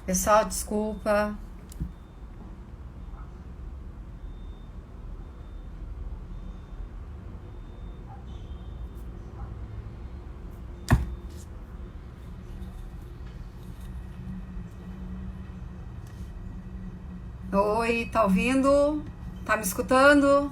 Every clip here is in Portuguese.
Pessoal, desculpa. Oi, tá ouvindo? Tá me escutando?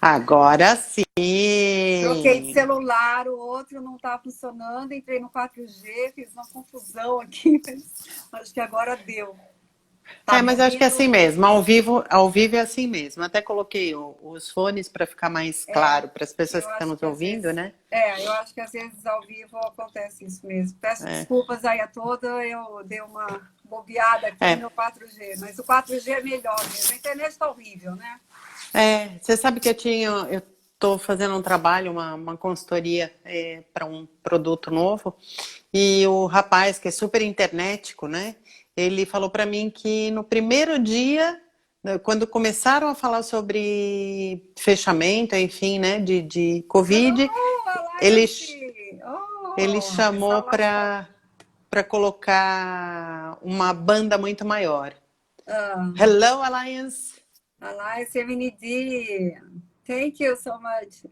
Agora Troquei de sim. celular, o outro não tá funcionando. Entrei no 4G, fiz uma confusão aqui, mas acho que agora deu. Tá É, me mas acho que é assim ouvindo? mesmo. Ao vivo é assim mesmo. Até coloquei os fones para ficar mais É, claro para as pessoas eu que estão acho nos que às ouvindo, vezes. né? Eu acho que às vezes ao vivo acontece isso mesmo. Peço É, desculpas aí a toda, eu dei uma bobeada aqui no é, meu 4G, mas o 4G é melhor mesmo. A internet tá horrível, né? Você sabe que eu estou fazendo um trabalho, uma consultoria para um produto novo, e o rapaz, que é super internetico, né? Ele falou para mim que no primeiro dia, né, quando começaram a falar sobre fechamento, enfim, né, de Covid, Hello, ele, Alliance! ele Oh, chamou pessoal lá de fora. para colocar uma banda muito maior. Ah, Hello, Alliance! Alliance MND. Thank you so much.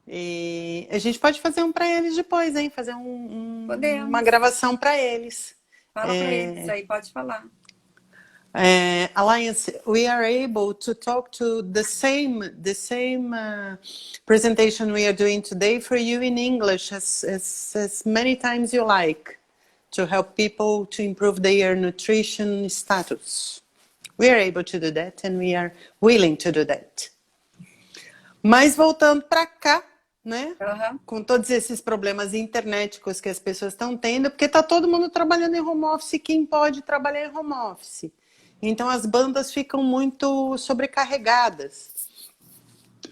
E a gente pode fazer um para eles depois, hein? Fazer uma Podemos. gravação para eles. Fala para eles É, aí, pode falar. Alliance, we are able to talk to the same presentation we are doing today for you in English as many times you like to help people to improve their nutrition status. We are able to do that and we are willing to do that. Mas voltando para cá, né? Aham. Com todos esses problemas internéticos que as pessoas estão tendo, porque está todo mundo trabalhando em home office, quem pode trabalhar em home office. Então as bandas ficam muito sobrecarregadas.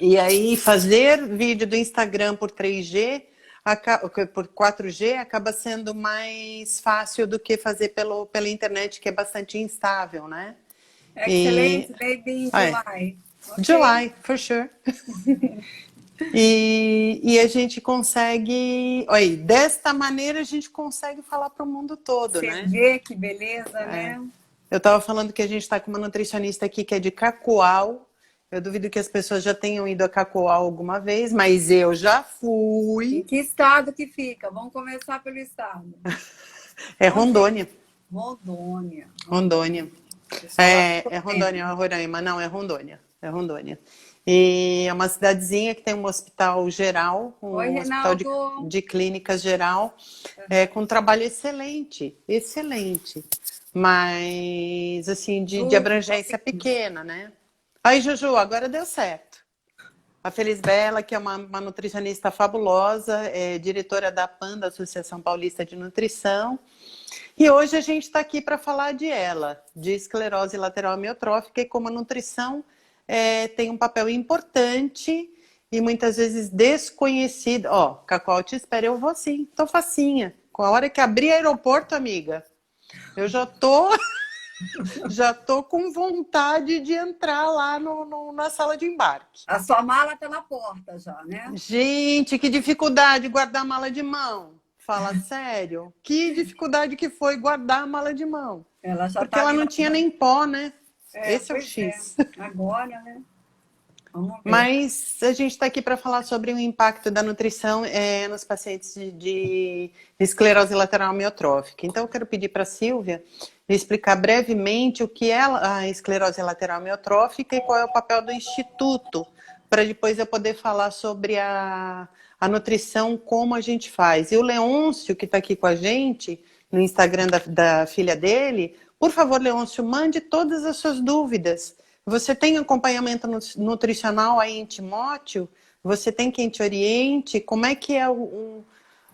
E aí fazer vídeo do Instagram por 3G, por 4G, acaba sendo mais fácil do que fazer pela internet, que é bastante instável, né? E Excelente, maybe in é, July. Ok? July, for sure. E a gente consegue, olha, desta maneira a gente consegue falar para o mundo todo, Você né? vê que beleza, né? Eu estava falando que a gente está com uma nutricionista aqui que é de Cacoal. Eu duvido que as pessoas já tenham ido a Cacoal alguma vez, mas eu já Em fui. que estado que fica? Vamos começar pelo estado. É Onde fica? Rondônia. Rondônia. Rondônia. Rondônia. O pessoal lá tá É Rondônia, sofrendo. é Roraima. Não, é Rondônia. É Rondônia. E é uma cidadezinha que tem um hospital geral, Oi, um hospital Reinaldo. de clínicas geral, com um trabalho excelente, excelente. Mas, assim, de Ju, abrangência pequena, né? Aí, Juju, agora deu certo. A Feliz Bela, que é uma nutricionista fabulosa, é diretora da PAN, da Associação Paulista de Nutrição, e hoje a gente está aqui para falar de ela, de esclerose lateral amiotrófica, e como a nutrição tem um papel importante e muitas vezes desconhecido. Ó, Cacau, te espero, eu vou sim, tô facinha. Com a hora que abrir aeroporto, amiga, eu já tô com vontade de entrar lá na sala de embarque. A sua mala tá na porta já, né? Gente, que dificuldade guardar mala de mão. Fala sério. Que dificuldade que foi guardar a mala de mão. Ela já Porque tá ela ali não tinha nem pó, né? Esse é o pois é. X. Agora, né? Vamos ver. Mas a gente está aqui para falar sobre o impacto da nutrição nos pacientes de esclerose lateral amiotrófica. Então, eu quero pedir para a Silvia explicar brevemente o que é a esclerose lateral amiotrófica e qual é o papel do Instituto, para depois eu poder falar sobre a nutrição, como a gente faz. E o Leôncio, que está aqui com a gente, no Instagram da filha dele, por favor, Leôncio, mande todas as suas dúvidas. Você tem acompanhamento nutricional aí em Timóteo? Você tem quem te oriente? Como é que é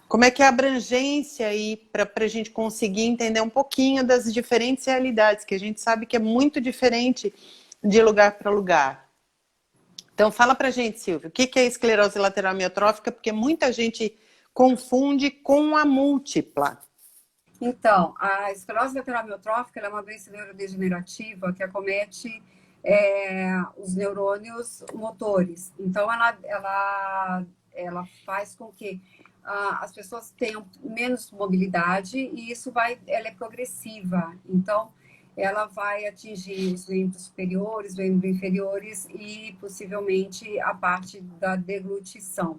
como é que é a abrangência aí para a gente conseguir entender um pouquinho das diferentes realidades, que a gente sabe que é muito diferente de lugar para lugar. Então fala para a gente, Silvio, o que é esclerose lateral amiotrófica? Porque muita gente confunde com a múltipla. Então, a esclerose lateral amiotrófica ela é uma doença neurodegenerativa que acomete os neurônios motores. Então, ela faz com que as pessoas tenham menos mobilidade e ela é progressiva. Então, ela vai atingir os membros superiores, membros inferiores e possivelmente a parte da deglutição.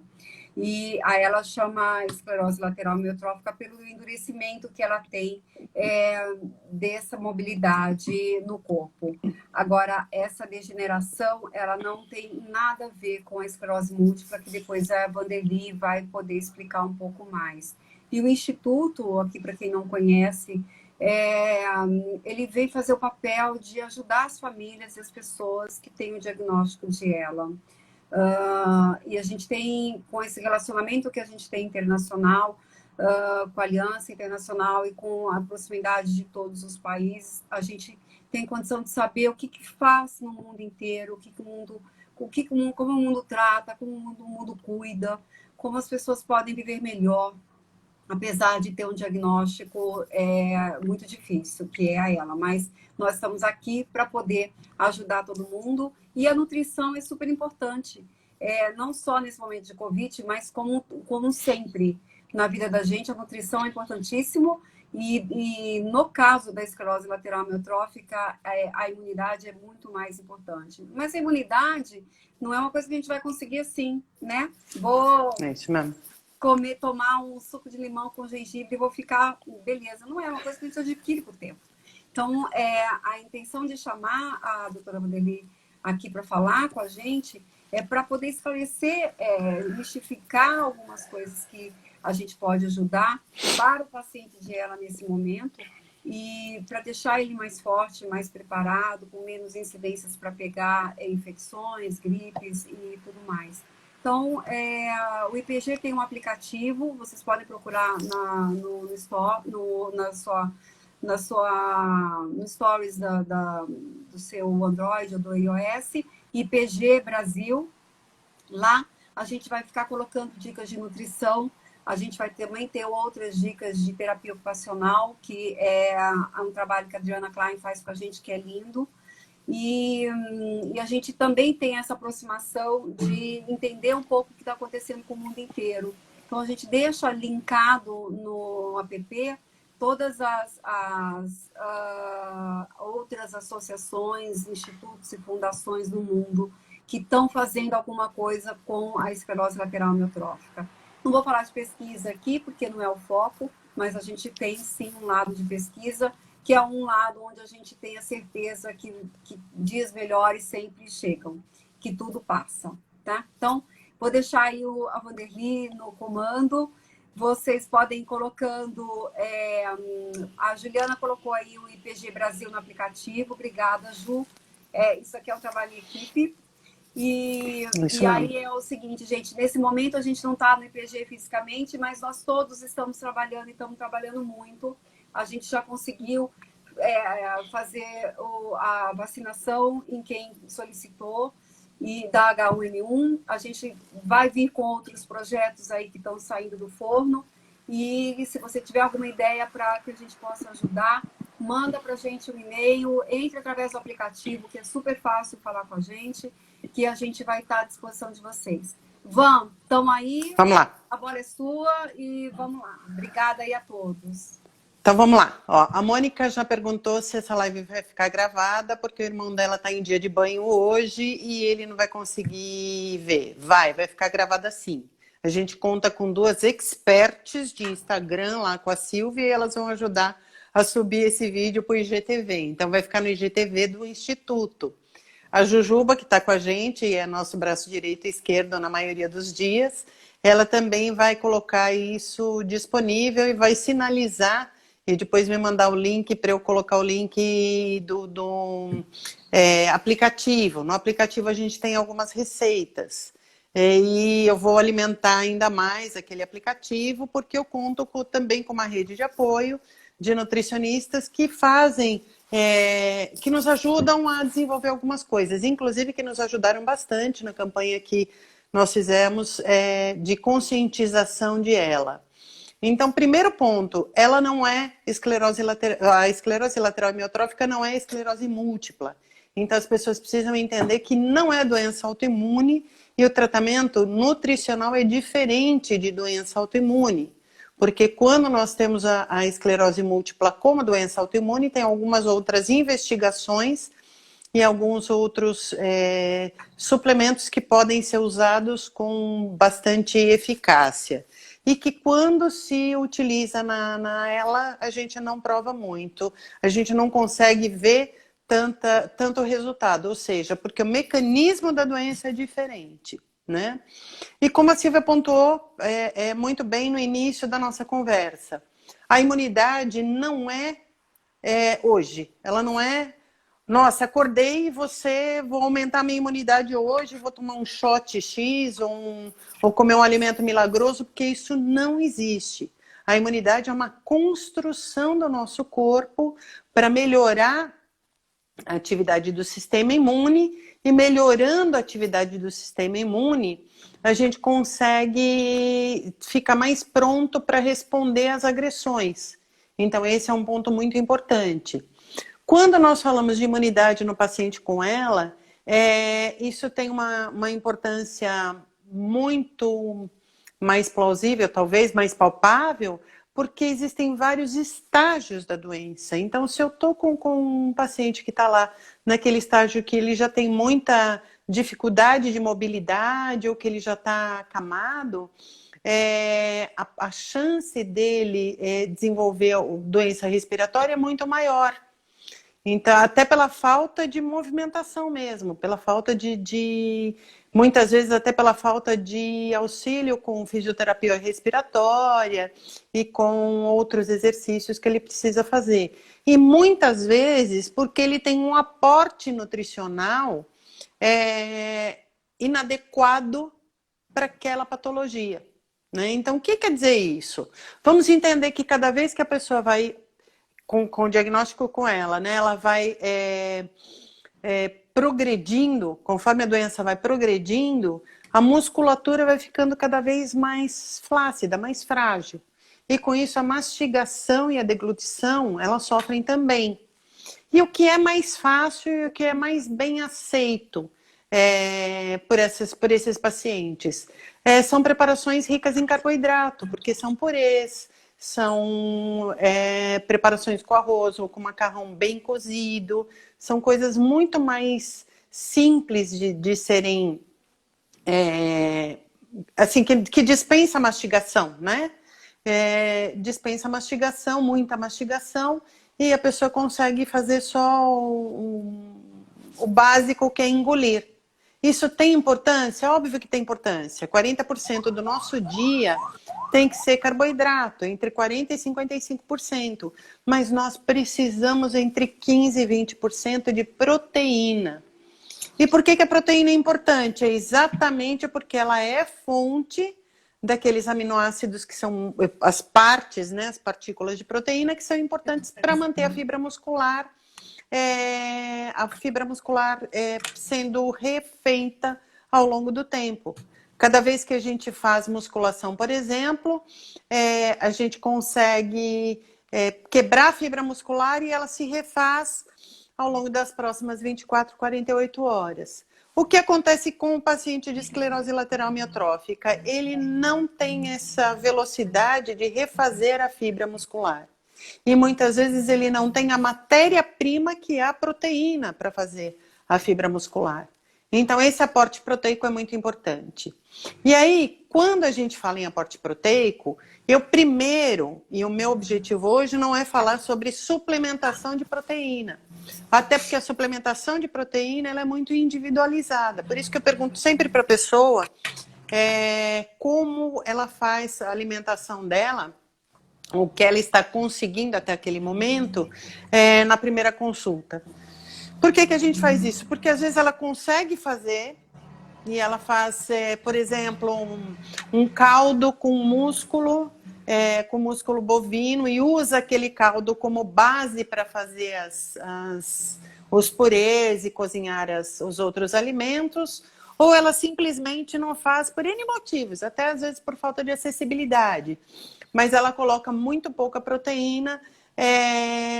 E aí ela chama esclerose lateral amiotrófica pelo endurecimento que ela tem dessa mobilidade no corpo. Agora, essa degeneração, ela não tem nada a ver com a esclerose múltipla, que depois a Vanderly vai poder explicar um pouco mais. E o Instituto, aqui para quem não conhece, ele vem fazer o papel de ajudar as famílias e as pessoas que têm o diagnóstico de ela. E a gente tem, com esse relacionamento que a gente tem internacional, com a Aliança Internacional e com a proximidade de todos os países, a gente tem condição de saber o que faz no mundo inteiro, como o mundo trata, como o mundo cuida, como as pessoas podem viver melhor, apesar de ter um diagnóstico muito difícil, que é a ela. Mas nós estamos aqui para poder ajudar todo mundo. E a nutrição é super importante, não só nesse momento de Covid, mas como sempre na vida da gente, a nutrição é importantíssimo. E no caso da esclerose lateral amiotrófica, a imunidade é muito mais importante. Mas a imunidade não é uma coisa que a gente vai conseguir assim, né? É isso mesmo. Tomar um suco de limão com gengibre e vou ficar beleza. Não é uma coisa que a gente adquire por tempo. Então, a intenção de chamar a doutora Vanderly aqui para falar com a gente é para poder esclarecer, mistificar algumas coisas que a gente pode ajudar para o paciente de ela nesse momento e para deixar ele mais forte, mais preparado, com menos incidências para pegar infecções, gripes e tudo mais. Então, o IPG tem um aplicativo, vocês podem procurar no Stories do seu Android ou do iOS, IPG Brasil. Lá a gente vai ficar colocando dicas de nutrição, a gente vai também ter outras dicas de terapia ocupacional, que é um trabalho que a Adriana Klein faz com a gente, que é lindo. E a gente também tem essa aproximação de entender um pouco o que está acontecendo com o mundo inteiro. Então, a gente deixa linkado no app todas as outras associações, institutos e fundações do mundo que estão fazendo alguma coisa com a esclerose lateral amiotrófica. Não vou falar de pesquisa aqui, porque não é o foco, mas a gente tem, sim, um lado de pesquisa, que é um lado onde a gente tem a certeza que dias melhores sempre chegam, que tudo passa, tá? Então, vou deixar aí a Vanderly no comando. Vocês podem ir colocando... a Juliana colocou aí o IPG Brasil no aplicativo. Obrigada, Ju. Isso aqui é um trabalho em equipe. E aí é o seguinte, gente, nesse momento a gente não está no IPG fisicamente, mas nós todos estamos trabalhando e estamos trabalhando muito. A gente já conseguiu fazer a vacinação em quem solicitou e da H1N1. A gente vai vir com outros projetos aí que estão saindo do forno. E se você tiver alguma ideia para que a gente possa ajudar, manda para a gente um e-mail, entre através do aplicativo, que é super fácil falar com a gente, que a gente vai estar à disposição de vocês. Vamos, estão aí? Vamos lá. A bola é sua e vamos lá. Obrigada aí a todos. Então vamos lá. Ó, a Mônica já perguntou se essa live vai ficar gravada, porque o irmão dela está em dia de banho hoje e ele não vai conseguir ver. Vai ficar gravada sim. A gente conta com 2 experts de Instagram lá com a Silvia e elas vão ajudar a subir esse vídeo para o IGTV. Então vai ficar no IGTV do Instituto. A Jujuba, que está com a gente, e é nosso braço direito e esquerdo na maioria dos dias, ela também vai colocar isso disponível e vai sinalizar e depois me mandar o link para eu colocar o link do aplicativo. No aplicativo a gente tem algumas receitas. E eu vou alimentar ainda mais aquele aplicativo, porque eu conto também com uma rede de apoio de nutricionistas que fazem, que nos ajudam a desenvolver algumas coisas, inclusive que nos ajudaram bastante na campanha que nós fizemos de conscientização de ela. Então, primeiro ponto, ela não é esclerose lateral, a esclerose lateral amiotrófica não é esclerose múltipla. Então, as pessoas precisam entender que não é doença autoimune e o tratamento nutricional é diferente de doença autoimune. Porque quando nós temos a esclerose múltipla como doença autoimune, tem algumas outras investigações e alguns outros suplementos que podem ser usados com bastante eficácia. E que quando se utiliza ela, a gente não prova muito, a gente não consegue ver tanto resultado, ou seja, porque o mecanismo da doença é diferente, né? E como a Silvia pontuou muito bem no início da nossa conversa, a imunidade não é hoje, ela não é, nossa, acordei e vou aumentar minha imunidade hoje, vou tomar um shot X ou comer um alimento milagroso, porque isso não existe. A imunidade é uma construção do nosso corpo para melhorar a atividade do sistema imune, e melhorando a atividade do sistema imune, a gente consegue ficar mais pronto para responder às agressões. Então, esse é um ponto muito importante. Quando nós falamos de imunidade no paciente com ela, isso tem uma importância muito mais plausível, talvez mais palpável, porque existem vários estágios da doença. Então, se eu estou com um paciente que está lá naquele estágio que ele já tem muita dificuldade de mobilidade ou que ele já está acamado, a chance dele desenvolver doença respiratória é muito maior. Então, até pela falta de movimentação mesmo, pela falta muitas vezes até pela falta de auxílio com fisioterapia respiratória e com outros exercícios que ele precisa fazer. E muitas vezes porque ele tem um aporte nutricional inadequado para aquela patologia, né? Então, o que quer dizer isso? Vamos entender que cada vez que a pessoa vai com o diagnóstico com ela, né? Ela vai progredindo, conforme a doença vai progredindo, a musculatura vai ficando cada vez mais flácida, mais frágil. E com isso a mastigação e a deglutição, elas sofrem também. E o que é mais fácil e o que é mais bem aceito por esses pacientes? São preparações ricas em carboidrato, porque são purês, são preparações com arroz ou com macarrão bem cozido, são coisas muito mais simples de serem, assim, que dispensa mastigação, né? Dispensa mastigação, muita mastigação, e a pessoa consegue fazer só o básico, que é engolir. Isso tem importância? Óbvio que tem importância. 40% do nosso dia tem que ser carboidrato, entre 40% e 55%. Mas nós precisamos entre 15% e 20% de proteína. E por que a proteína é importante? É exatamente porque ela é fonte daqueles aminoácidos que são as partes, né, as partículas de proteína, que são importantes para manter a fibra muscular sendo refeita ao longo do tempo. Cada vez que a gente faz musculação, por exemplo, a gente consegue quebrar a fibra muscular e ela se refaz ao longo das próximas 24, 48 horas. O que acontece com o paciente de esclerose lateral amiotrófica? Ele não tem essa velocidade de refazer a fibra muscular. E muitas vezes ele não tem a matéria-prima, que é a proteína, para fazer a fibra muscular. Então, esse aporte proteico é muito importante. E aí, quando a gente fala em aporte proteico, e o meu objetivo hoje não é falar sobre suplementação de proteína. Até porque a suplementação de proteína ela é muito individualizada. Por isso que eu pergunto sempre para a pessoa como ela faz a alimentação dela, o que ela está conseguindo até aquele momento, na primeira consulta. Por que a gente faz isso? Porque às vezes ela consegue fazer, e ela faz, por exemplo, um caldo com músculo bovino, e usa aquele caldo como base para fazer os purês e cozinhar os outros alimentos, ou ela simplesmente não faz por N motivos, até às vezes por falta de acessibilidade. mas ela coloca muito pouca proteína,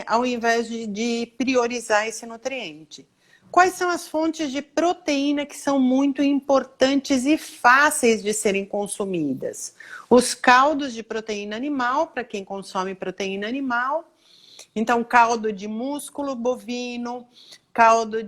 ao invés de priorizar esse nutriente. Quais são as fontes de proteína que são muito importantes e fáceis de serem consumidas? Os caldos de proteína animal, para quem consome proteína animal. Então, caldo de músculo bovino, caldo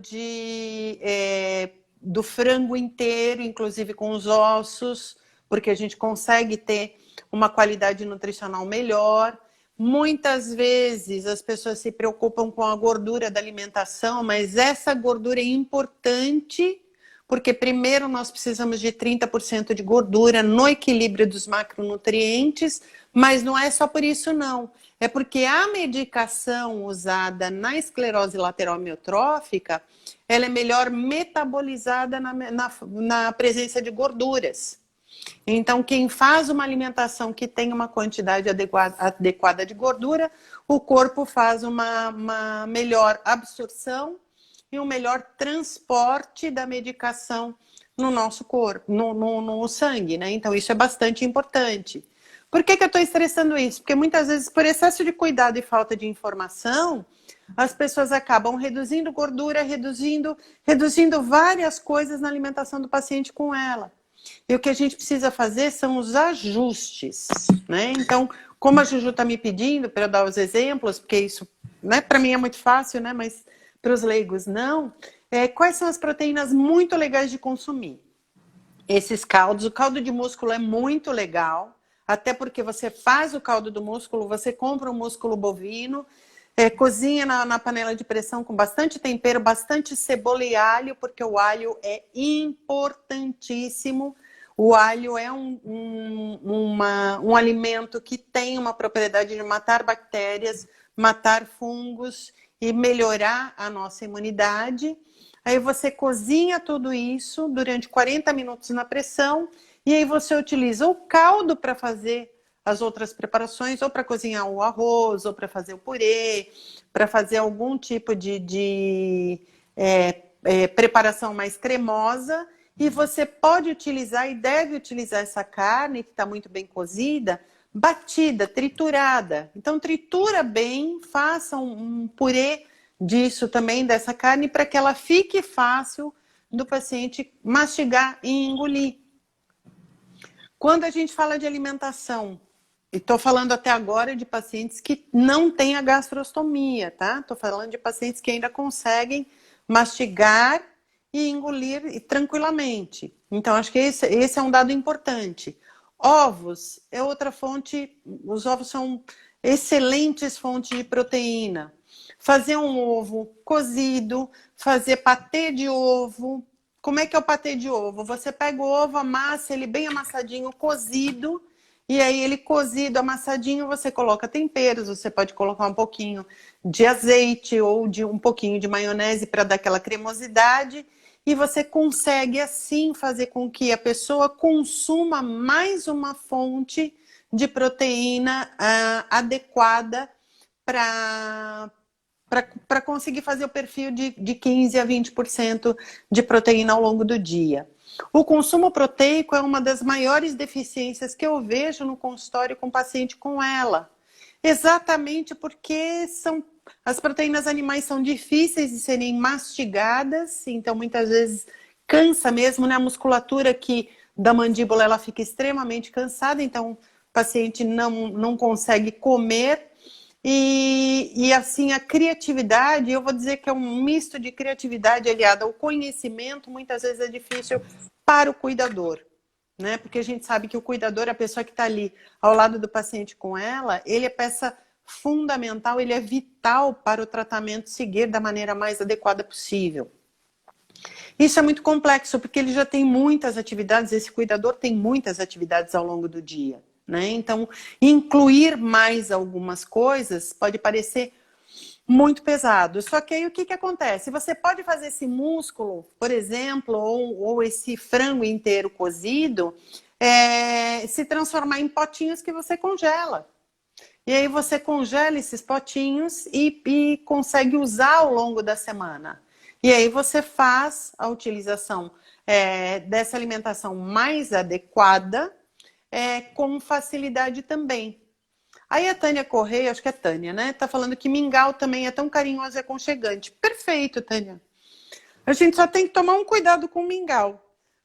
do frango inteiro, inclusive com os ossos, porque a gente consegue ter uma qualidade nutricional melhor. Muitas vezes as pessoas se preocupam com a gordura da alimentação, mas essa gordura é importante, porque primeiro nós precisamos de 30% de gordura no equilíbrio dos macronutrientes, mas não é só por isso não. É porque a medicação usada na esclerose lateral amiotrófica, ela é melhor metabolizada na presença de gorduras. Então, quem faz uma alimentação que tem uma quantidade adequada de gordura, o corpo faz uma melhor absorção e um melhor transporte da medicação no nosso corpo, no sangue, né? Então, isso é bastante importante. Por que eu estou estressando isso? Porque muitas vezes, por excesso de cuidado e falta de informação, as pessoas acabam reduzindo gordura, reduzindo várias coisas na alimentação do paciente com ela. E o que a gente precisa fazer são os ajustes, né? Então, como a Juju está me pedindo para eu dar os exemplos, porque isso, né, para mim é muito fácil, né? Mas para os leigos não. Quais são as proteínas muito legais de consumir? Esses caldos, o caldo de músculo é muito legal, até porque você faz o caldo do músculo, você compra um músculo bovino, cozinha na panela de pressão com bastante tempero, bastante cebola e alho, porque o alho é importantíssimo. O alho é um alimento que tem uma propriedade de matar bactérias, matar fungos e melhorar a nossa imunidade. Aí você cozinha tudo isso durante 40 minutos na pressão e aí você utiliza o caldo para fazer as outras preparações, ou para cozinhar o arroz, ou para fazer o purê, para fazer algum tipo de preparação mais cremosa. E você pode utilizar e deve utilizar essa carne, que está muito bem cozida, batida, triturada. Então, tritura bem, faça um purê disso também, dessa carne, para que ela fique fácil do paciente mastigar e engolir. Quando a gente fala de alimentação, e estou falando até agora de pacientes que não têm a gastrostomia, tá? Estou falando de pacientes que ainda conseguem mastigar e engolir tranquilamente. Então, acho que esse é um dado importante. Ovos é outra fonte, os ovos são excelentes fontes de proteína. Fazer um ovo cozido, fazer patê de ovo. Como é que é o patê de ovo? Você pega o ovo, amassa ele bem amassadinho, cozido, e aí ele cozido, amassadinho, você coloca temperos, você pode colocar um pouquinho de azeite ou de um pouquinho de maionese para dar aquela cremosidade, e você consegue assim fazer com que a pessoa consuma mais uma fonte de proteína adequada para conseguir fazer o perfil de 15 a 20% de proteína ao longo do dia. O consumo proteico é uma das maiores deficiências que eu vejo no consultório com paciente com ela. Exatamente porque as proteínas animais são difíceis de serem mastigadas, então muitas vezes cansa mesmo, né? A musculatura da mandíbula ela fica extremamente cansada, então o paciente não consegue comer. E assim, a criatividade, eu vou dizer que é um misto de criatividade aliada ao conhecimento, muitas vezes é difícil para o cuidador, né? Porque a gente sabe que o cuidador, a pessoa que está ali ao lado do paciente com ela, ele é peça fundamental, ele é vital para o tratamento seguir da maneira mais adequada possível. Isso é muito complexo, porque ele já tem muitas atividades, esse cuidador tem muitas atividades ao longo do dia. Né? Então, incluir mais algumas coisas pode parecer muito pesado. Só que aí o que acontece? Você pode fazer esse músculo, por exemplo, ou esse frango inteiro cozido, se transformar em potinhos que você congela. E aí você congela esses potinhos e consegue usar ao longo da semana. E aí você faz a utilização dessa alimentação mais adequada, com facilidade também, Aí a Tânia Correia, acho que é Tânia, né? Tá falando que mingau também é tão carinhoso e aconchegante. Perfeito, Tânia. A gente só tem que tomar um cuidado com o mingau.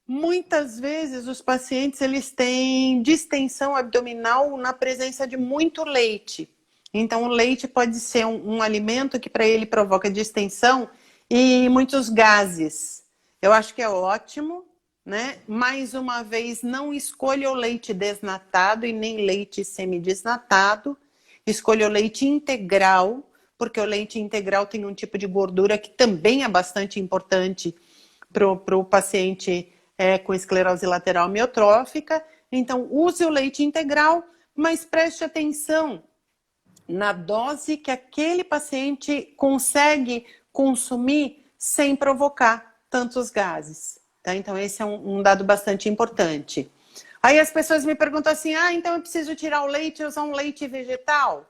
Muitas vezes os pacientes eles têm distensão abdominal na presença de muito leite. Então o leite pode ser um alimento que para ele provoca distensão e muitos gases. Eu acho que é ótimo, né? Mais uma vez, não escolha o leite desnatado e nem leite semidesnatado. Escolha o leite integral, porque o leite integral tem um tipo de gordura que também é bastante importante para o paciente com esclerose lateral amiotrófica. Então, use o leite integral, mas preste atenção na dose que aquele paciente consegue consumir sem provocar tantos gases. Tá? Então, esse é um dado bastante importante. Aí as pessoas me perguntam assim, então eu preciso tirar o leite e usar um leite vegetal?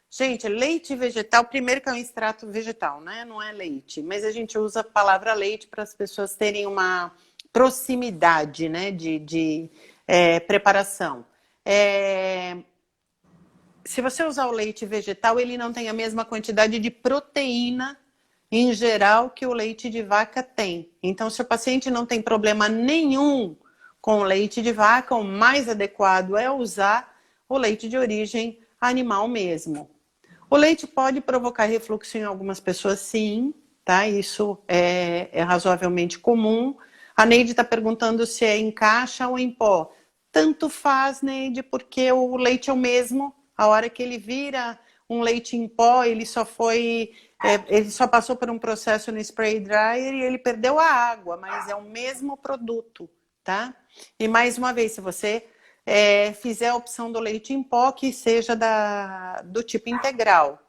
Gente, leite vegetal, primeiro que é um extrato vegetal, né? Não é leite. Mas a gente usa a palavra leite para as pessoas terem uma proximidade, né, de preparação. Se você usar o leite vegetal, ele não tem a mesma quantidade de proteína em geral que o leite de vaca tem. Então, se o paciente não tem problema nenhum com o leite de vaca, o mais adequado é usar o leite de origem animal mesmo. O leite pode provocar refluxo em algumas pessoas, sim, tá? Isso é razoavelmente comum. A Neide está perguntando se é em caixa ou em pó. Tanto faz, Neide, porque o leite é o mesmo. A hora que ele vira um leite em pó, ele só passou por um processo no spray dryer e ele perdeu a água, mas é o mesmo produto, tá? E mais uma vez, se você fizer a opção do leite em pó, que seja do tipo integral.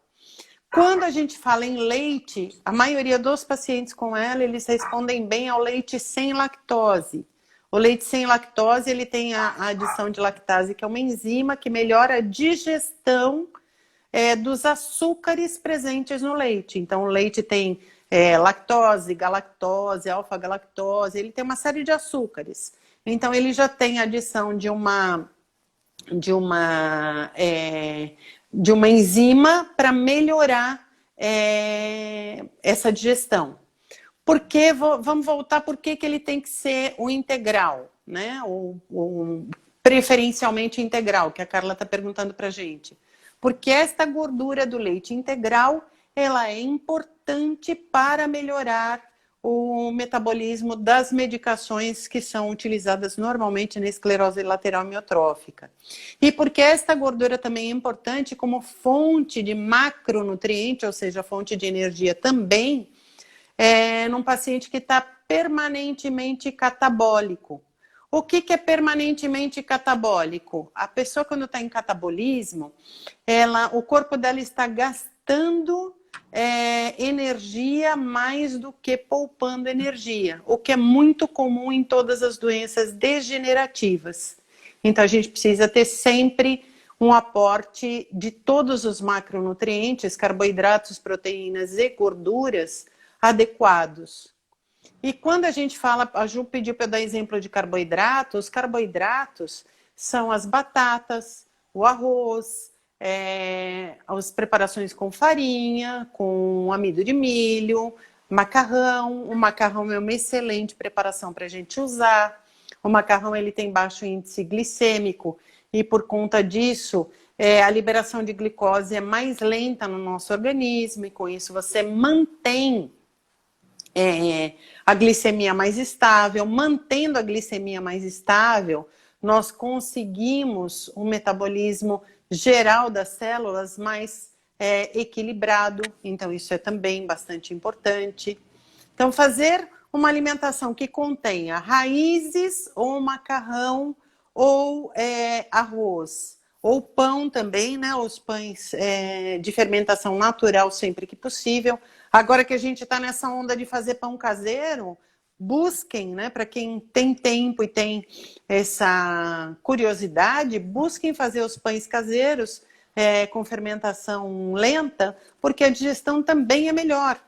Quando a gente fala em leite, a maioria dos pacientes com ela, eles respondem bem ao leite sem lactose. O leite sem lactose, ele tem a adição de lactase, que é uma enzima que melhora a digestão dos açúcares presentes no leite. Então, o leite tem lactose, galactose, alfa-galactose, ele tem uma série de açúcares. Então, ele já tem a adição de uma enzima para melhorar essa digestão. Porque, vamos voltar, por que ele tem que ser o integral, né? O preferencialmente integral, que a Carla está perguntando para a gente. Porque esta gordura do leite integral, ela é importante para melhorar o metabolismo das medicações que são utilizadas normalmente na esclerose lateral amiotrófica. E porque esta gordura também é importante como fonte de macronutriente, ou seja, fonte de energia também, num paciente que está permanentemente catabólico. O que é permanentemente catabólico? A pessoa, quando está em catabolismo, o corpo dela está gastando energia mais do que poupando energia, o que é muito comum em todas as doenças degenerativas. Então, a gente precisa ter sempre um aporte de todos os macronutrientes, carboidratos, proteínas e gorduras adequados. E quando a gente fala, a Ju pediu para eu dar exemplo de carboidratos, os carboidratos são as batatas, o arroz, as preparações com farinha, com amido de milho, macarrão. O macarrão é uma excelente preparação para a gente usar. O macarrão ele tem baixo índice glicêmico e por conta disso a liberação de glicose é mais lenta no nosso organismo e com isso você mantém a glicemia mais estável. Mantendo a glicemia mais estável, nós conseguimos um metabolismo geral das células mais equilibrado. Então, isso é também bastante importante. Então, fazer uma alimentação que contenha raízes ou macarrão ou arroz. Ou pão também, né? Os pães de fermentação natural sempre que possível. Agora que a gente está nessa onda de fazer pão caseiro, busquem, né? Para quem tem tempo e tem essa curiosidade, busquem fazer os pães caseiros com fermentação lenta, porque a digestão também é melhor.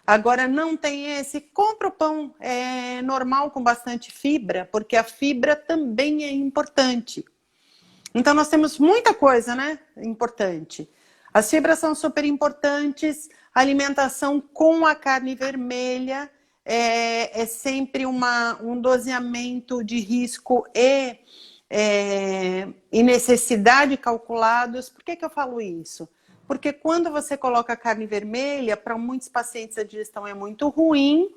Agora, não tem compra o pão normal com bastante fibra, porque a fibra também é importante. Então, nós temos muita coisa, né? Importante. As fibras são super importantes. A alimentação com a carne vermelha é sempre um doseamento de risco e necessidade calculados. Por que que eu falo isso? Porque quando você coloca a carne vermelha, para muitos pacientes a digestão é muito ruim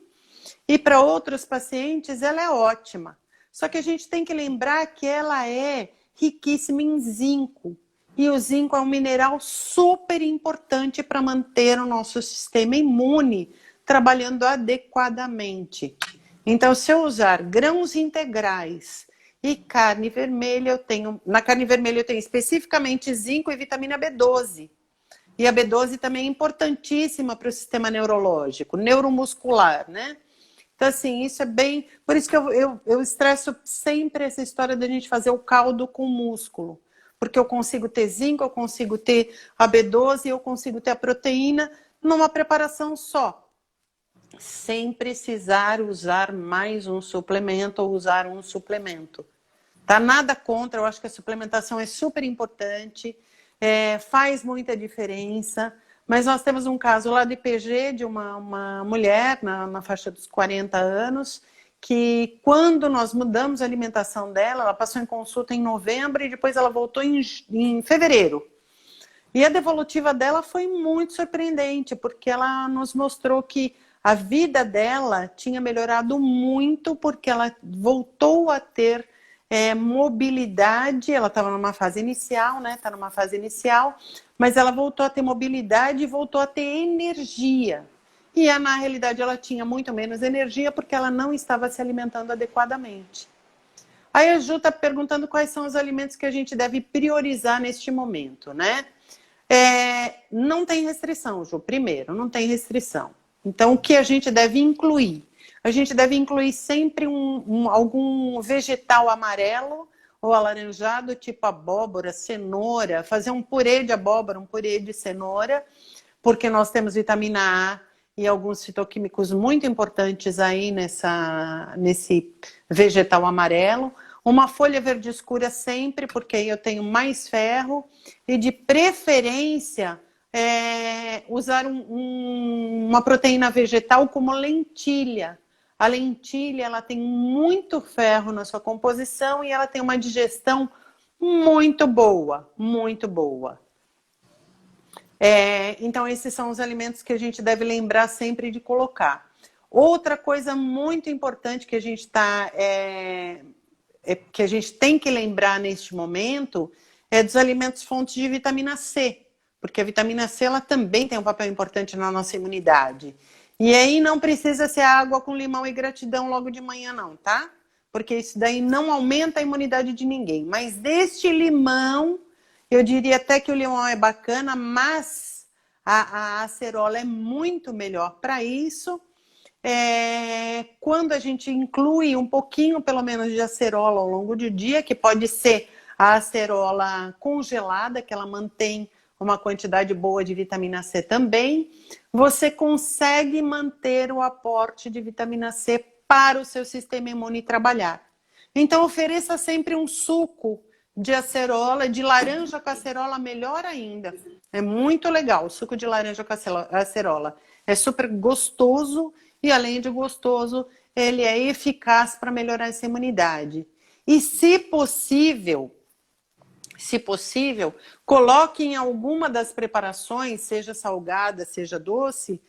e para outros pacientes ela é ótima. Só que a gente tem que lembrar que ela é riquíssima em zinco. E o zinco é um mineral super importante para manter o nosso sistema imune trabalhando adequadamente. Então, se eu usar grãos integrais e carne vermelha, na carne vermelha eu tenho especificamente zinco e vitamina B12. E a B12 também é importantíssima para o sistema neurológico, neuromuscular, né? Então, assim, isso é bem... Por isso que eu estresso sempre essa história da gente fazer o caldo com músculo. Porque eu consigo ter zinco, eu consigo ter a B12, eu consigo ter a proteína numa preparação só. Sem precisar usar mais um suplemento ou usar um suplemento. Tá? Nada contra, eu acho que a suplementação é super importante, faz muita diferença. Mas nós temos um caso lá de PG de uma mulher na faixa dos 40 anos, que quando nós mudamos a alimentação dela, ela passou em consulta em novembro e depois ela voltou em fevereiro. E a devolutiva dela foi muito surpreendente, porque ela nos mostrou que a vida dela tinha melhorado muito, porque ela voltou a ter mobilidade. Ela estava numa fase inicial, né? Está numa fase inicial, mas ela voltou a ter mobilidade e voltou a ter energia. E na realidade ela tinha muito menos energia porque ela não estava se alimentando adequadamente. Aí a Ju está perguntando quais são os alimentos que a gente deve priorizar neste momento, né? Não tem restrição, Ju. Primeiro, não tem restrição. Então, o que a gente deve incluir? A gente deve incluir sempre algum vegetal amarelo ou alaranjado, tipo abóbora, cenoura, fazer um purê de abóbora, um purê de cenoura, porque nós temos vitamina A e alguns fitoquímicos muito importantes aí nesse vegetal amarelo. Uma folha verde escura sempre, porque aí eu tenho mais ferro. E de preferência, usar uma proteína vegetal como lentilha. A lentilha, ela tem muito ferro na sua composição e ela tem uma digestão muito boa, muito boa. Então, esses são os alimentos que a gente deve lembrar sempre de colocar. Outra coisa muito importante que a gente que a gente tem que lembrar neste momento é dos alimentos fontes de vitamina C, porque a vitamina C ela também tem um papel importante na nossa imunidade. E aí não precisa ser água com limão e gratidão logo de manhã não, tá? Porque isso daí não aumenta a imunidade de ninguém. Mas deste limão, eu diria até que o limão é bacana, mas a acerola é muito melhor para isso. Quando a gente inclui um pouquinho, pelo menos, de acerola ao longo do dia, que pode ser a acerola congelada, que ela mantém uma quantidade boa de vitamina C também, você consegue manter o aporte de vitamina C para o seu sistema imune trabalhar. Então, ofereça sempre um suco de acerola, de laranja com acerola, melhor ainda. É muito legal, o suco de laranja com acerola. É super gostoso e, além de gostoso, ele é eficaz para melhorar essa imunidade. E, se possível, coloque em alguma das preparações, seja salgada, seja doce,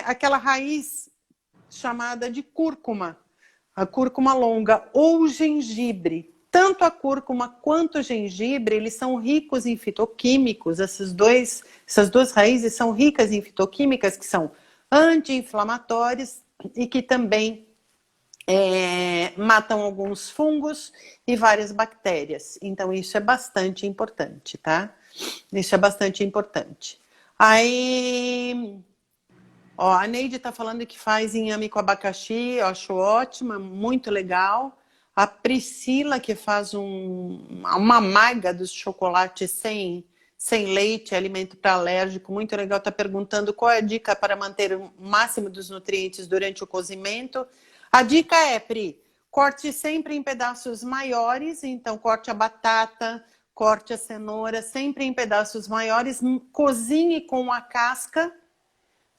aquela raiz chamada de cúrcuma, a cúrcuma longa, ou gengibre. Tanto a cúrcuma quanto o gengibre, eles são ricos em fitoquímicos. Essas duas raízes são ricas em fitoquímicas que são anti-inflamatórios e que também matam alguns fungos e várias bactérias. Então, isso é bastante importante, tá? Isso é bastante importante. Aí, a Neide tá falando que faz inhame com abacaxi, eu acho ótima, muito legal. A Priscila, que faz uma maga dos chocolates sem leite, alimento para alérgico, muito legal, está perguntando qual é a dica para manter o máximo dos nutrientes durante o cozimento. A dica é, Pri, corte sempre em pedaços maiores, então corte a batata, corte a cenoura, sempre em pedaços maiores, cozinhe com a casca,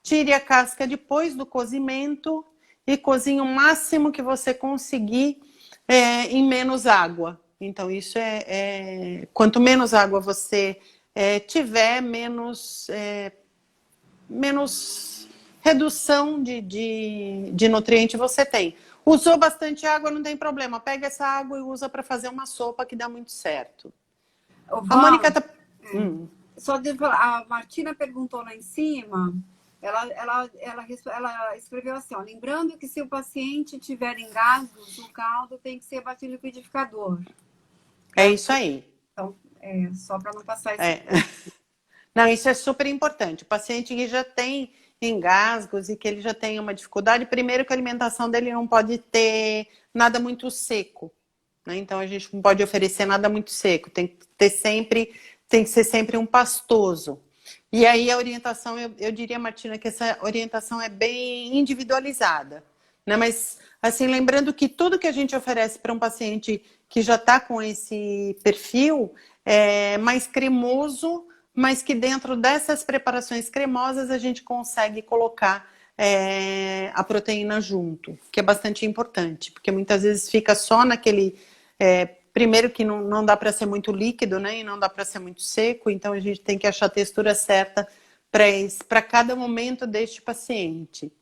tire a casca depois do cozimento e cozinhe o máximo que você conseguir em menos água. Então, isso quanto menos água você tiver, menos redução de nutriente você tem. Usou bastante água, não tem problema. Pega essa água e usa para fazer uma sopa que dá muito certo. A Mônica tá... Só de falar, a Martina perguntou lá em cima, ela escreveu assim, ó, lembrando que se o paciente tiver engasgos, o caldo tem que ser batido no liquidificador. É isso aí. Então, só para não passar isso. Não, isso é super importante. O paciente que já tem engasgos e que ele já tem uma dificuldade, primeiro que a alimentação dele não pode ter nada muito seco, né? Então a gente não pode oferecer nada muito seco, tem que ser sempre um pastoso. E aí a orientação, eu diria, Martina, que essa orientação é bem individualizada, né? Mas assim, lembrando que tudo que a gente oferece para um paciente que já está com esse perfil é mais cremoso, mas que dentro dessas preparações cremosas a gente consegue colocar a proteína junto, que é bastante importante, porque muitas vezes fica só naquele... primeiro que não dá para ser muito líquido, né? E não dá para ser muito seco, então a gente tem que achar a textura certa para cada momento deste paciente.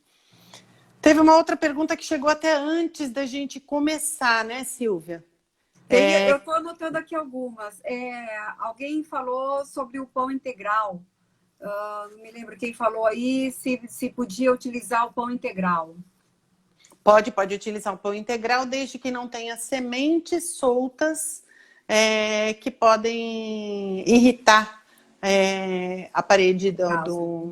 Teve uma outra pergunta que chegou até antes da gente começar, né, Silvia? Eu estou anotando aqui algumas. Alguém falou sobre o pão integral. Não me lembro quem falou aí, se podia utilizar o pão integral. Pode utilizar o pão integral, desde que não tenha sementes soltas que podem irritar a parede do...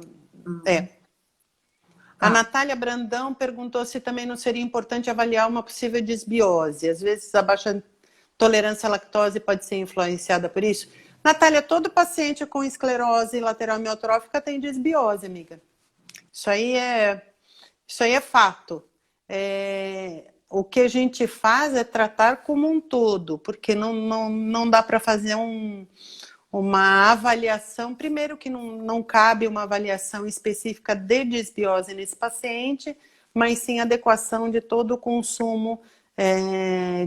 A Natália Brandão perguntou se também não seria importante avaliar uma possível desbiose. Às vezes a baixa tolerância à lactose pode ser influenciada por isso. Natália, todo paciente com esclerose lateral amiotrófica tem desbiose, amiga. Isso aí é fato. O que a gente faz é tratar como um todo, porque não dá para fazer uma avaliação. Primeiro que não cabe uma avaliação específica de desbiose nesse paciente, mas sim adequação de todo o consumo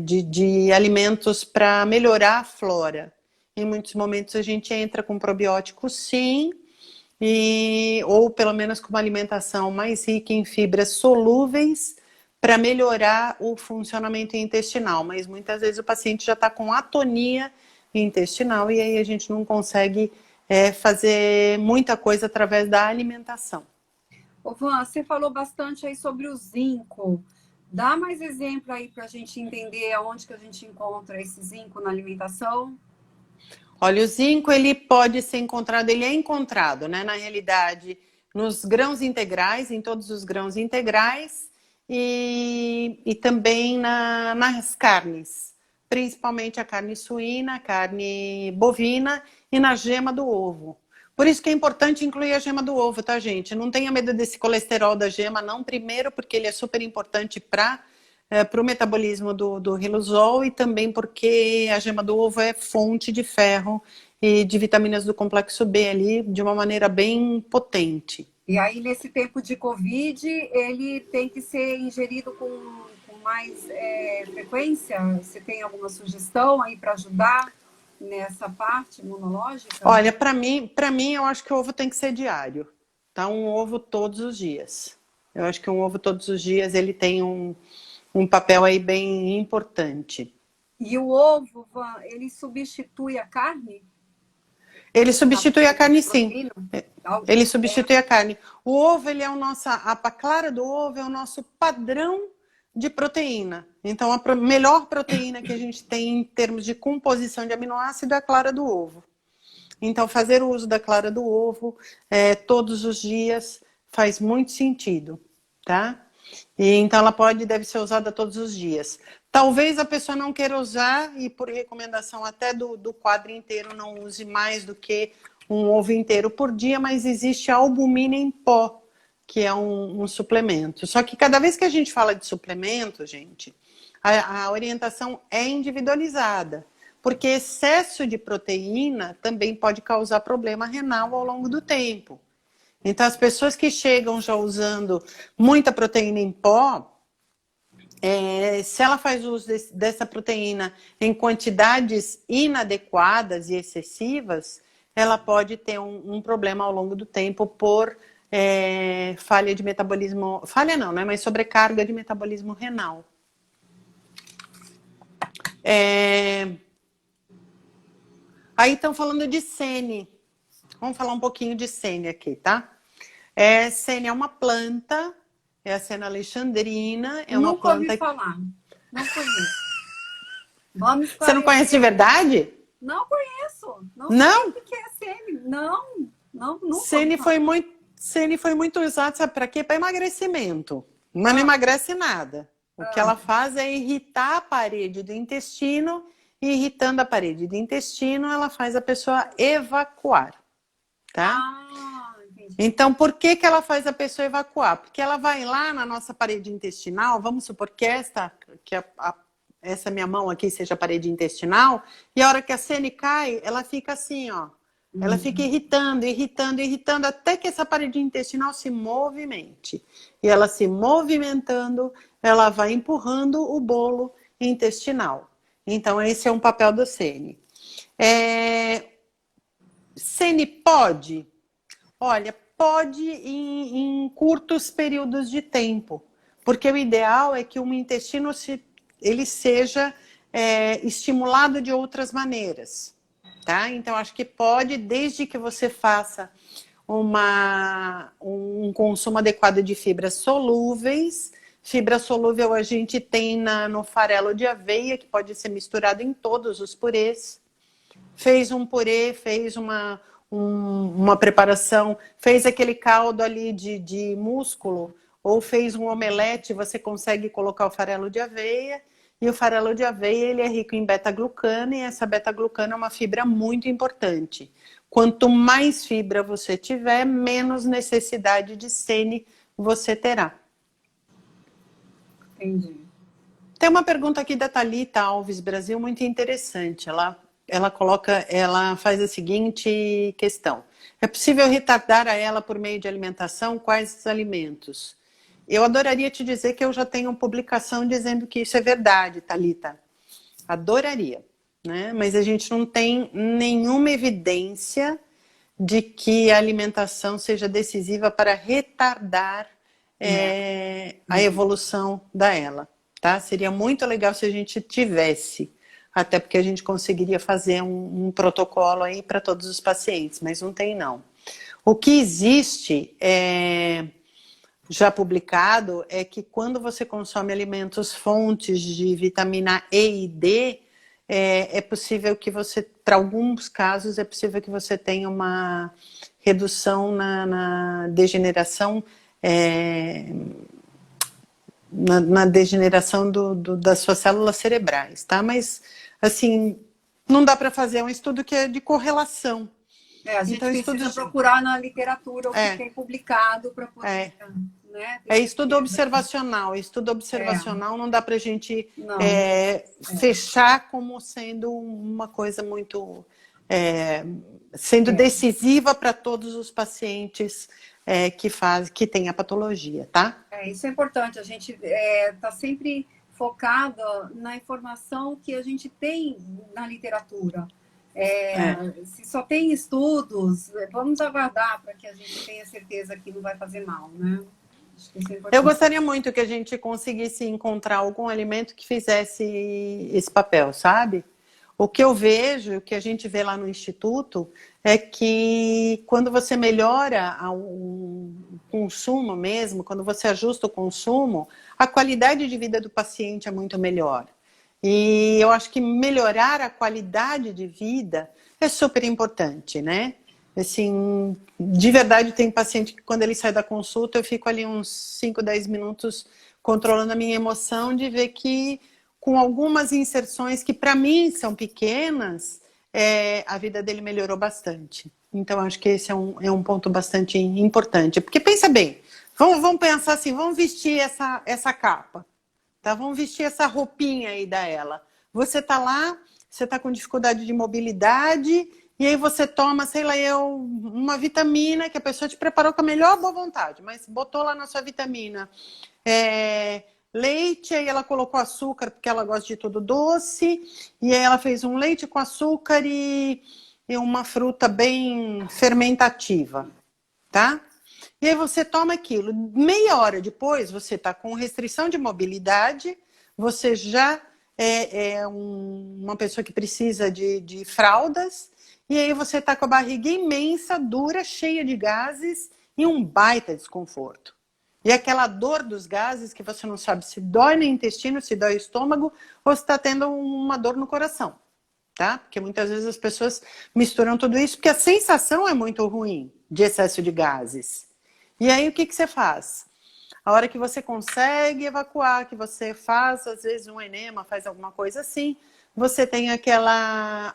de alimentos para melhorar a flora. Em muitos momentos a gente entra com probiótico, sim, ou pelo menos com uma alimentação mais rica em fibras solúveis para melhorar o funcionamento intestinal. Mas muitas vezes o paciente já está com atonia intestinal e aí a gente não consegue fazer muita coisa através da alimentação. Ô, Van, você falou bastante aí sobre o zinco. Dá mais exemplo aí para a gente entender aonde que a gente encontra esse zinco na alimentação? Olha, o zinco ele pode ser encontrado, ele é encontrado, né, na realidade, nos grãos integrais, em todos os grãos integrais e também nas carnes, principalmente a carne suína, a carne bovina e na gema do ovo. Por isso que é importante incluir a gema do ovo, tá, gente? Não tenha medo desse colesterol da gema, não. Primeiro, porque ele é super importante para o metabolismo do riluzol e também porque a gema do ovo é fonte de ferro e de vitaminas do complexo B ali de uma maneira bem potente. E aí, nesse tempo de Covid, ele tem que ser ingerido com mais frequência? Você tem alguma sugestão aí para ajudar nessa parte imunológica? Olha, para mim, eu acho que o ovo tem que ser diário, tá? Um ovo todos os dias. Eu acho que um ovo todos os dias ele tem um papel aí bem importante. E o ovo, Van, ele substitui a carne? Ele substitui a carne, sim. Ele substitui a carne. O ovo, ele é a clara do ovo é o nosso padrão de proteína. Então, a melhor proteína que a gente tem em termos de composição de aminoácido é a clara do ovo. Então, fazer o uso da clara do ovo todos os dias faz muito sentido, tá? E, então, ela deve ser usada todos os dias. Talvez a pessoa não queira usar, e por recomendação até do quadro inteiro, não use mais do que um ovo inteiro por dia, mas existe a albumina em pó, que é um suplemento. Só que cada vez que a gente fala de suplemento, gente, a orientação é individualizada, porque excesso de proteína também pode causar problema renal ao longo do tempo. Então, as pessoas que chegam já usando muita proteína em pó, se ela faz uso dessa proteína em quantidades inadequadas e excessivas, ela pode ter um problema ao longo do tempo por falha de metabolismo, falha não, né? Mas sobrecarga de metabolismo renal. Aí estão falando de sene. Vamos falar um pouquinho de sene aqui, tá? Sene é uma planta, é a sena alexandrina, é uma Nunca planta... ouvi falar. Não conheço. Vamos Você não conhece de verdade? Não conheço. Não, não? sei o que é sene. Não, nunca. Sene foi muito usado, sabe para quê? Para emagrecimento. Mas não emagrece nada. O que ela faz é irritar a parede do intestino, e irritando a parede do intestino, ela faz a pessoa evacuar, tá? Entendi. Então, por que ela faz a pessoa evacuar? Porque ela vai lá na nossa parede intestinal, vamos supor que essa minha mão aqui seja a parede intestinal, e a hora que a sene cai, ela fica assim, ó. Ela fica irritando, até que essa parede intestinal se movimente. E ela se movimentando, ela vai empurrando o bolo intestinal. Então, esse é um papel do sene. Sene pode? Olha, pode em curtos períodos de tempo. Porque o ideal é que o intestino ele seja estimulado de outras maneiras. Tá? Então, acho que pode, desde que você faça um consumo adequado de fibras solúveis. Fibra solúvel a gente tem no farelo de aveia, que pode ser misturado em todos os purês. Fez um purê, fez uma preparação, fez aquele caldo ali de músculo, ou fez um omelete, você consegue colocar o farelo de aveia. E o farelo de aveia, ele é rico em beta-glucana, e essa beta-glucana é uma fibra muito importante. Quanto mais fibra você tiver, menos necessidade de sene você terá. Entendi. Tem uma pergunta aqui da Thalita Alves Brasil, muito interessante. Ela faz a seguinte questão. É possível retardar a ela por meio de alimentação? Quais os alimentos? Eu adoraria te dizer que eu já tenho publicação dizendo que isso é verdade, Thalita. Adoraria, né? Mas a gente não tem nenhuma evidência de que a alimentação seja decisiva para retardar a evolução da ela, tá? Seria muito legal se a gente tivesse, até porque a gente conseguiria fazer um protocolo aí para todos os pacientes, mas não tem não. O que existe já publicado é que quando você consome alimentos fontes de vitamina E e D, é possível que você, para alguns casos, é possível que você tenha uma redução na degeneração, na degeneração das suas células cerebrais, tá? Mas, assim, não dá para fazer um estudo que é de correlação. A gente precisa procurar na literatura o que tem publicado para poder... estudo observacional. Estudo observacional não dá para a gente fechar como sendo uma coisa muito... sendo decisiva para todos os pacientes que têm a patologia, tá? Isso é importante. A gente está sempre focado na informação que a gente tem na literatura. Se só tem estudos, vamos aguardar para que a gente tenha certeza que não vai fazer mal, né? Eu gostaria muito que a gente conseguisse encontrar algum alimento que fizesse esse papel, sabe? O que eu vejo, o que a gente vê lá no Instituto, é que quando você melhora o consumo mesmo, quando você ajusta o consumo, a qualidade de vida do paciente é muito melhor. E eu acho que melhorar a qualidade de vida é super importante, né? Assim, de verdade, tem paciente que quando ele sai da consulta, eu fico ali uns 5, 10 minutos controlando a minha emoção de ver que com algumas inserções que para mim são pequenas, a vida dele melhorou bastante. Então, acho que esse é um ponto bastante importante. Porque pensa bem, vamos pensar assim, vamos vestir essa capa. Tá? Vamos vestir essa roupinha aí da ela. Você tá lá, você tá com dificuldade de mobilidade, e aí você toma, sei lá, uma vitamina que a pessoa te preparou com a melhor boa vontade, mas botou lá na sua vitamina leite, aí ela colocou açúcar, porque ela gosta de tudo doce, e aí ela fez um leite com açúcar e uma fruta bem fermentativa, tá? E aí você toma aquilo. Meia hora depois, você está com restrição de mobilidade, você já é uma pessoa que precisa de fraldas, e aí você está com a barriga imensa, dura, cheia de gases e um baita desconforto. E aquela dor dos gases que você não sabe se dói no intestino, se dói no estômago, ou se está tendo uma dor no coração, tá? Porque muitas vezes as pessoas misturam tudo isso, porque a sensação é muito ruim de excesso de gases. E aí o que você faz? A hora que você consegue evacuar, que você faz, às vezes, um enema, faz alguma coisa assim, você tem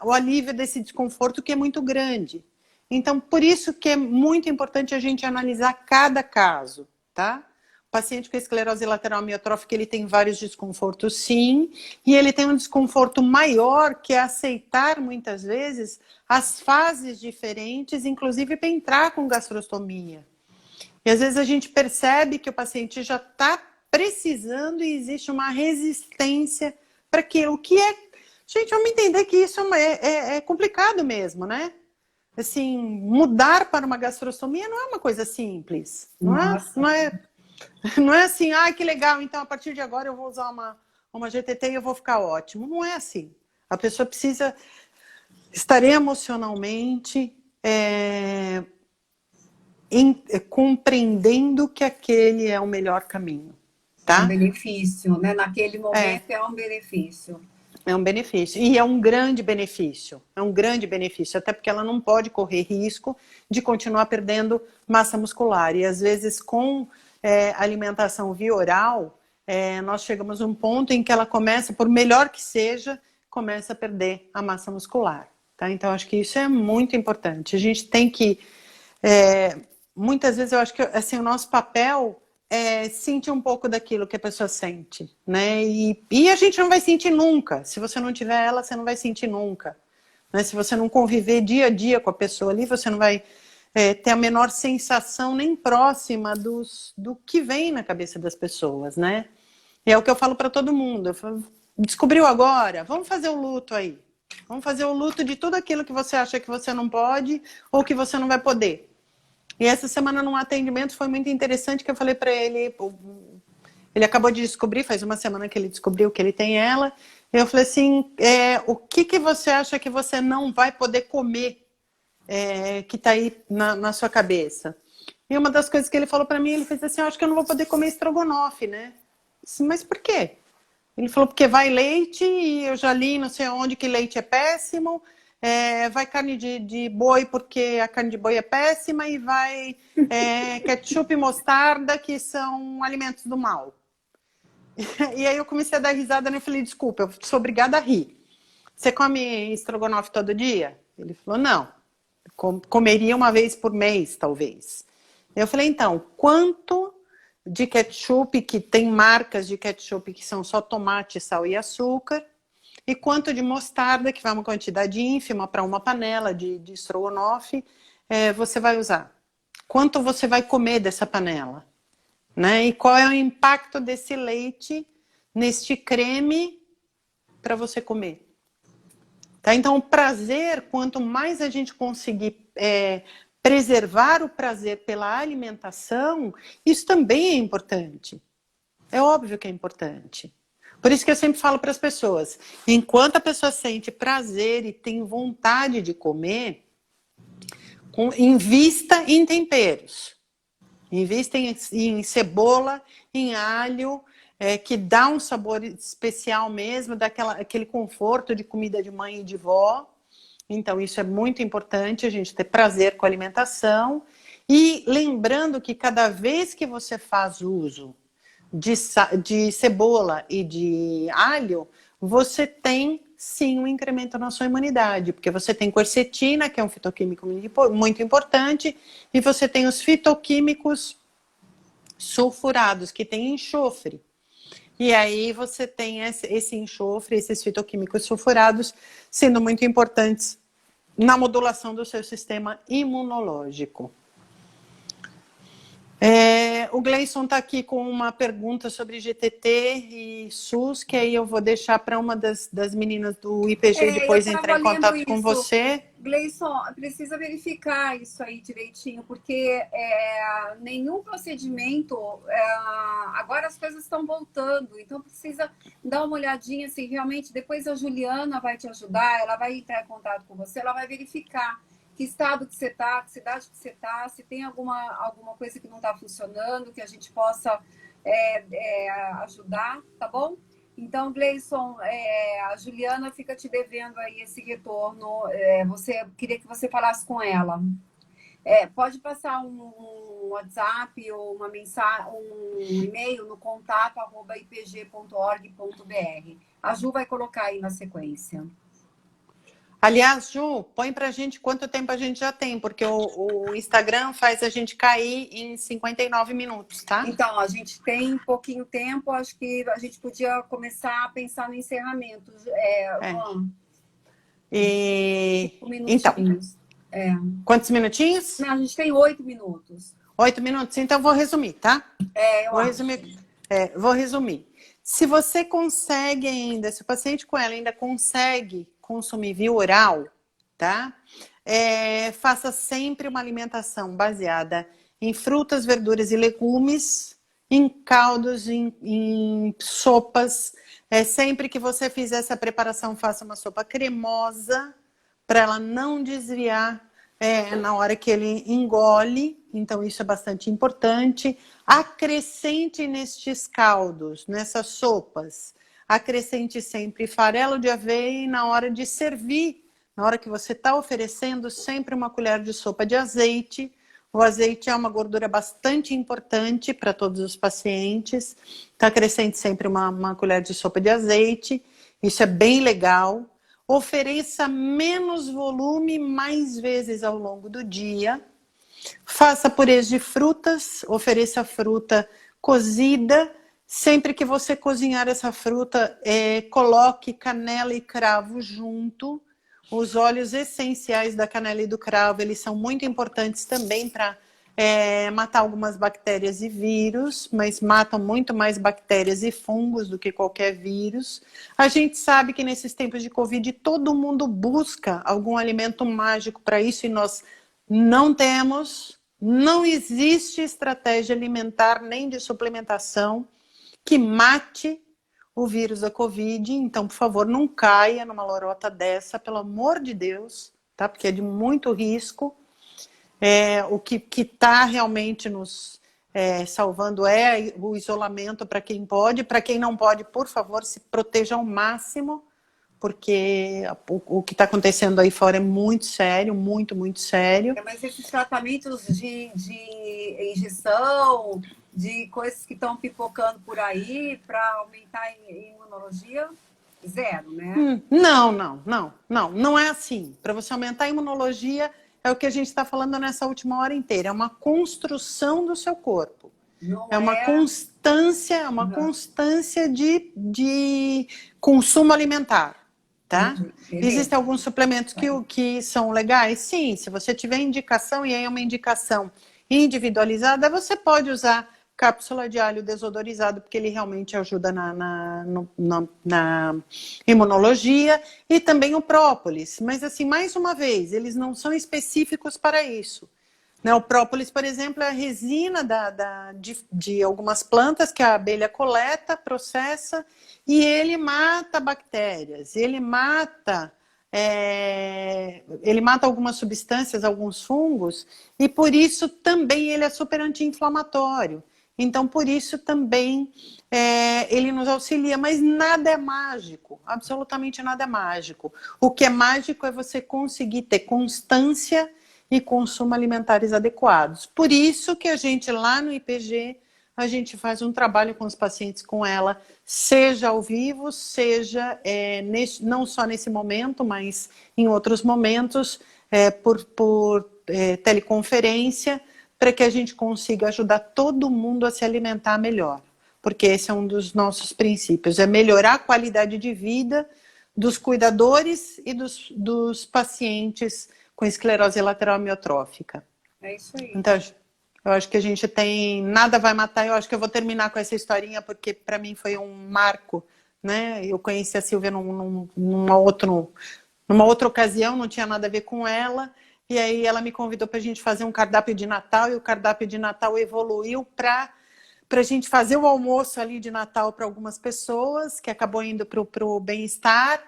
o alívio desse desconforto que é muito grande. Então, por isso que é muito importante a gente analisar cada caso, tá? O paciente com esclerose lateral amiotrófica, ele tem vários desconfortos, sim, e ele tem um desconforto maior, que é aceitar, muitas vezes, as fases diferentes, inclusive para entrar com gastrostomia. E às vezes a gente percebe que o paciente já está precisando e existe uma resistência para aquilo. O que é... Gente, vamos entender que isso é complicado mesmo, né? Assim, mudar para uma gastrostomia não é uma coisa simples. Não é assim, que legal, então a partir de agora eu vou usar uma GTT e eu vou ficar ótimo. Não é assim. A pessoa precisa estar emocionalmente... compreendendo que aquele é o melhor caminho, tá? Um benefício, né? Naquele momento é um benefício. É um benefício, e é um grande benefício, até porque ela não pode correr risco de continuar perdendo massa muscular, e às vezes com alimentação via oral, nós chegamos a um ponto em que ela começa, por melhor que seja, começa a perder a massa muscular, tá? Então acho que isso é muito importante, a gente tem que muitas vezes eu acho que assim, o nosso papel é sentir um pouco daquilo que a pessoa sente, né? E a gente não vai sentir nunca. Se você não tiver ela, você não vai sentir nunca. Né? Se você não conviver dia a dia com a pessoa ali, você não vai ter a menor sensação nem próxima do que vem na cabeça das pessoas, né? E é o que eu falo para todo mundo. Eu falo, descobriu agora? Vamos fazer o luto aí. Vamos fazer o luto de tudo aquilo que você acha que você não pode ou que você não vai poder. E essa semana, num atendimento, foi muito interessante que eu falei para ele, ele acabou de descobrir, faz uma semana que ele descobriu que ele tem ela, e eu falei assim, o que você acha que você não vai poder comer, que está aí na sua cabeça? E uma das coisas que ele falou para mim, ele fez assim, eu acho que eu não vou poder comer estrogonofe, né? Disse, mas por quê? Ele falou, porque vai leite, e eu já li não sei onde que leite é péssimo, vai carne de boi porque a carne de boi é péssima e vai ketchup e mostarda que são alimentos do mal. E aí eu comecei a dar risada, né? Eu falei, desculpa, eu sou obrigada a rir. Você come estrogonofe todo dia? Ele falou, não. Comeria uma vez por mês, talvez. Eu falei, então, quanto de ketchup, que tem marcas de ketchup que são só tomate, sal e açúcar, e quanto de mostarda, que vai uma quantidade ínfima para uma panela de estrogonofe, você vai usar? Quanto você vai comer dessa panela? Né? E qual é o impacto desse leite neste creme para você comer? Tá? Então, o prazer, quanto mais a gente conseguir preservar o prazer pela alimentação, isso também é importante. É óbvio que é importante. Por isso que eu sempre falo para as pessoas, enquanto a pessoa sente prazer e tem vontade de comer, invista em temperos. Invista em cebola, em alho, que dá um sabor especial mesmo, dá aquele conforto de comida de mãe e de vó. Então isso é muito importante, a gente ter prazer com a alimentação. E lembrando que cada vez que você faz uso de cebola e de alho, você tem sim um incremento na sua imunidade, porque você tem quercetina, que é um fitoquímico muito importante, e você tem os fitoquímicos sulfurados, que tem enxofre. E aí você tem esse enxofre, esses fitoquímicos sulfurados, sendo muito importantes na modulação do seu sistema imunológico. O Gleison está aqui com uma pergunta sobre GTT e SUS, que aí eu vou deixar para uma das meninas do IPG depois entrar em contato com você. Gleison, precisa verificar isso aí direitinho, porque nenhum procedimento, agora as coisas estão voltando, então precisa dar uma olhadinha, assim, realmente, depois a Juliana vai te ajudar, ela vai entrar em contato com você, ela vai verificar que estado que você está, que cidade que você está, se tem alguma coisa que não está funcionando, que a gente possa ajudar, tá bom? Então, Gleison, a Juliana fica te devendo aí esse retorno. Queria que você falasse com ela. Pode passar um WhatsApp ou uma mensagem, um e-mail no contato@ipg.org.br. A Ju vai colocar aí na sequência. Aliás, Ju, põe pra gente quanto tempo a gente já tem, porque o Instagram faz a gente cair em 59 minutos, tá? Então, a gente tem pouquinho tempo, acho que a gente podia começar a pensar no encerramento. Juan. Então, quantos minutinhos? Não, a gente tem 8 minutos. 8 minutos? Então, vou resumir, tá? Vou resumir. Se você consegue ainda, se o paciente com ela ainda consegue consumir via oral, tá? Faça sempre uma alimentação baseada em frutas, verduras e legumes, em caldos, em sopas. Sempre que você fizer essa preparação, faça uma sopa cremosa, para ela não desviar na hora que ele engole. Então, isso é bastante importante. Acrescente nestes caldos, nessas sopas, acrescente sempre farelo de aveia e na hora de servir, na hora que você está oferecendo, sempre uma colher de sopa de azeite. O azeite é uma gordura bastante importante para todos os pacientes. Então, acrescente sempre uma colher de sopa de azeite. Isso é bem legal. Ofereça menos volume mais vezes ao longo do dia. Faça purês de frutas, ofereça fruta cozida. Sempre que você cozinhar essa fruta, coloque canela e cravo junto. Os óleos essenciais da canela e do cravo, eles são muito importantes também para matar algumas bactérias e vírus, mas matam muito mais bactérias e fungos do que qualquer vírus. A gente sabe que nesses tempos de Covid, todo mundo busca algum alimento mágico para isso e nós não temos. Não existe estratégia alimentar nem de suplementação que mate o vírus da Covid. Então, por favor, não caia numa lorota dessa, pelo amor de Deus, tá? Porque é de muito risco. O que está realmente nos salvando é o isolamento para quem pode. Para quem não pode, por favor, se proteja ao máximo, porque o que está acontecendo aí fora é muito sério, muito, muito sério. Mas esses tratamentos de injeção, de coisas que estão pipocando por aí para aumentar a imunologia, zero, né? Não é assim. Para você aumentar a imunologia, é o que a gente está falando nessa última hora inteira. É uma construção do seu corpo. Uma constância de consumo alimentar. Tá? Existem alguns suplementos que são legais? Sim, se você tiver indicação, e aí é uma indicação individualizada, você pode usar cápsula de alho desodorizado, porque ele realmente ajuda na imunologia, e também o própolis. Mas, assim, mais uma vez, eles não são específicos para isso. O própolis, por exemplo, é a resina de algumas plantas que a abelha coleta, processa, e ele mata bactérias, ele mata algumas substâncias, alguns fungos, e por isso também ele é super anti-inflamatório. Então, por isso também ele nos auxilia, mas nada é mágico, absolutamente nada é mágico. O que é mágico é você conseguir ter constância e consumo alimentares adequados. Por isso que a gente lá no IPG, a gente faz um trabalho com os pacientes com ela, seja ao vivo, seja não só nesse momento, mas em outros momentos, por teleconferência, para que a gente consiga ajudar todo mundo a se alimentar melhor. porque esse é um dos nossos princípios, é melhorar a qualidade de vida dos cuidadores e dos pacientes com esclerose lateral amiotrófica. É isso aí. Então, eu acho que a gente tem... Nada vai matar. Eu acho que eu vou terminar com essa historinha, porque para mim foi um marco, né? Eu conheci a Silvia numa outra ocasião, não tinha nada a ver com ela. E aí ela me convidou para a gente fazer um cardápio de Natal. E o cardápio de Natal evoluiu para a gente fazer o almoço ali de Natal para algumas pessoas, que acabou indo para o bem-estar.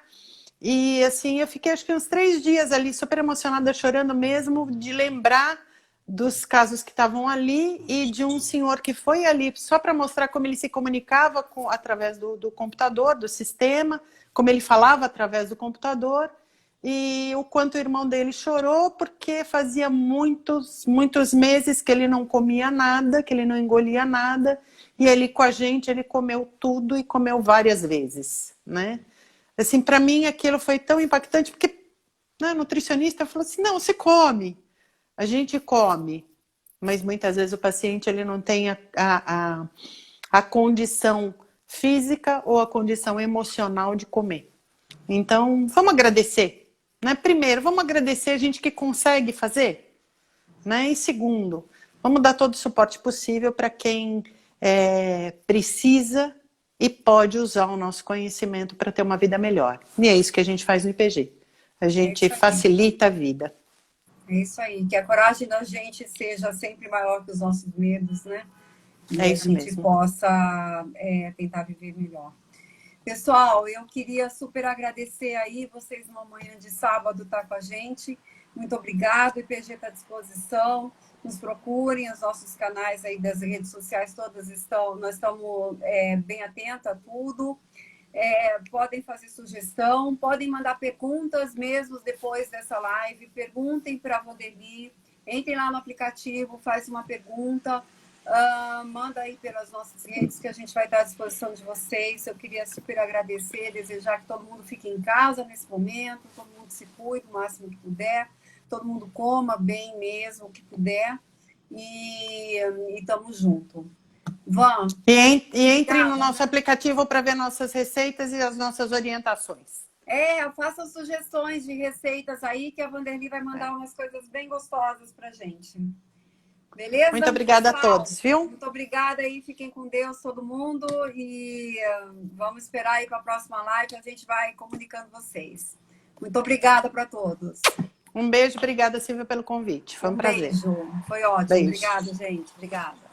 E assim, eu fiquei acho que uns 3 dias ali, super emocionada, chorando mesmo, de lembrar dos casos que estavam ali e de um senhor que foi ali só para mostrar como ele se comunicava através do computador, do sistema, como ele falava através do computador, e o quanto o irmão dele chorou, porque fazia muitos meses que ele não comia nada, que ele não engolia nada, e ele com a gente, ele comeu tudo e comeu várias vezes, né? Assim, para mim aquilo foi tão impactante, porque, né, a nutricionista falou assim, não, você come. A gente come, mas muitas vezes o paciente ele não tem a condição física ou a condição emocional de comer. Então, vamos agradecer. Né? Primeiro, vamos agradecer a gente que consegue fazer. Né? E segundo, vamos dar todo o suporte possível para quem precisa e pode usar o nosso conhecimento para ter uma vida melhor. E é isso que a gente faz no IPG. A gente facilita a vida. É isso aí, que a coragem da gente seja sempre maior que os nossos medos, né? E é isso a gente mesmo. Possa tentar viver melhor. Pessoal, eu queria super agradecer aí vocês numa manhã de sábado estar com a gente. Muito obrigado, o IPG está à disposição. Nos procurem, os nossos canais aí das redes sociais todas nós estamos bem atentos a tudo. Podem fazer sugestão, podem mandar perguntas mesmo depois dessa live, perguntem para a Vanderly, entrem lá no aplicativo, faz uma pergunta, manda aí pelas nossas redes que a gente vai estar à disposição de vocês. Eu queria super agradecer, desejar que todo mundo fique em casa nesse momento, todo mundo se cuide o máximo que puder, todo mundo coma bem mesmo o que puder e estamos juntos. Vamos. E entre no nosso aplicativo para ver nossas receitas e as nossas orientações. Façam sugestões de receitas aí, que a Vanderly vai mandar umas coisas bem gostosas pra gente. Beleza? Muito obrigada, pessoal, a todos, viu? Muito obrigada aí, fiquem com Deus todo mundo e vamos esperar aí para a próxima live, a gente vai comunicando vocês. Muito obrigada para todos. Um beijo, obrigada, Silvia, pelo convite. Foi um prazer. Beijo, foi ótimo. Beijo. Obrigada, gente. Obrigada.